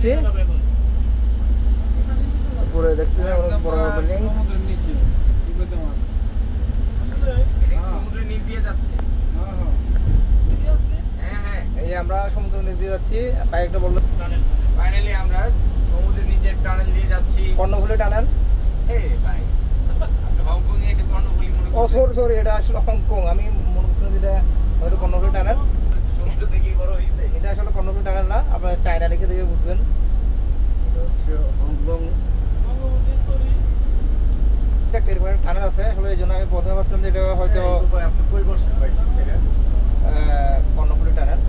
যাচ্ছি। উপরে দেখছি বড় বড় বিল্ডিং, সমুদ্রের নিচে সমুদ্রের নিচ দিয়ে যাচ্ছে। হ্যাঁ এই যে আমরা সমুদ্রের নিচ দিয়ে যাচ্ছি। বাইকটা বললো ফাইনালি আমরা সমুদ্রের নিচের টানেল দিয়ে যাচ্ছি। কর্ণফুলী টানেল। এই ভাই আপনি হংকং এ এসে কর্ণফুলী মনে ও করছেন? সরি এটা আসলে হংকং, আমি মনে করছিলাম যেটা হয়তো কর্ণফুলী টানেল। সমুদ্র দেখি বড় হইছে। এটা আসলে কর্ণফুলী টানেল না, আপনার চায়না লিখে দেখে বুঝবেন। এটা হচ্ছে হংকং। এরকম একটা টানেল আছে, আসলে এই জন্য আমি প্রথমে ভাবছিলাম যে এটা হয়তো আপনি কই বলছেন ভাই সেটা? কর্ণফুলী টানেল।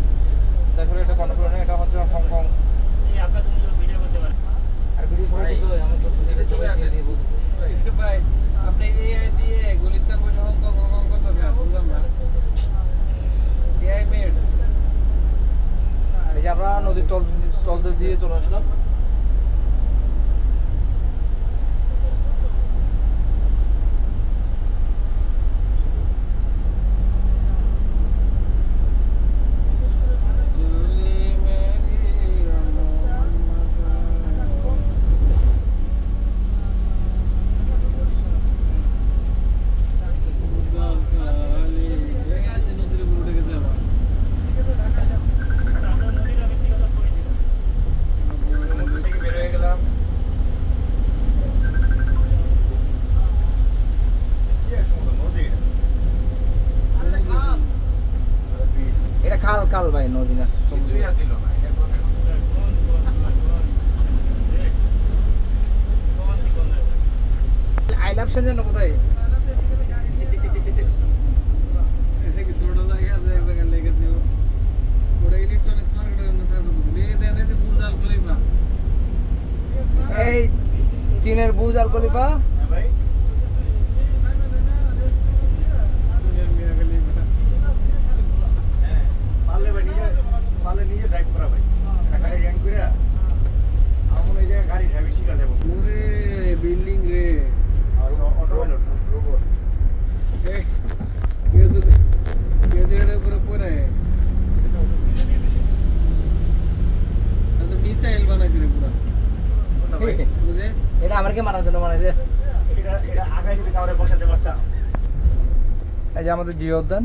আসলে এটা কর্ণফুলী না, এটা হচ্ছে হংকং। আর ভিডিও সবাই ভাই, করতে হয়, আমি তো এটা চলে আসে। ইসকে ভাই আপনি এআই দিয়ে গুলিস্তান বসে হংকং হংকং করতেছেন বুঝলাম না এআই মেড এই যে আমরা নদীর তল দিয়ে চলে আসলাম। জুলি মেরি নদীর উপর উঠে গেছে আবার সমুদ্র থেকে বের হয়ে গেলাম। কি সমুদ্র নদী? এটা খাল ভাই, নদী না। কিছুই আসিল না। এখন আই লাভ সেঞ্জন কোথায়? এদিকে ছোট জায়গা আছে এক জায়গায় লেগে দিও ওটা ইলেকট্রনিক্স মার্কেটের মধ্যে থাকবে নিয়ে দেন এই যে বুজাল খলিফা এই চীনের বুর্জ আল খলিফা। হ্যাঁ ভাই। সিনিয়র মিয়া খলিফা হ্যাঁ, পারলে নিজে ড্রাইভ করা ভাই। একটা গাড়ি র্যাঙ্ক করে আমার মনে হয় এই জায়গায় গাড়ি ড্রাইভিং শিখা যাবে। ওরে বিল্ডিং রে আর অটো রোবট। এই কেউ যদি এর উপরে পড়ে তো মিসাইল বানাইছে রে পুরা বুঝে এটা আমাকে মারার জন্য বানাইছে। এটা আগায় যদি কাউরে বসাতে পারতাম। এই যে আমাদের জিও উদ্যান।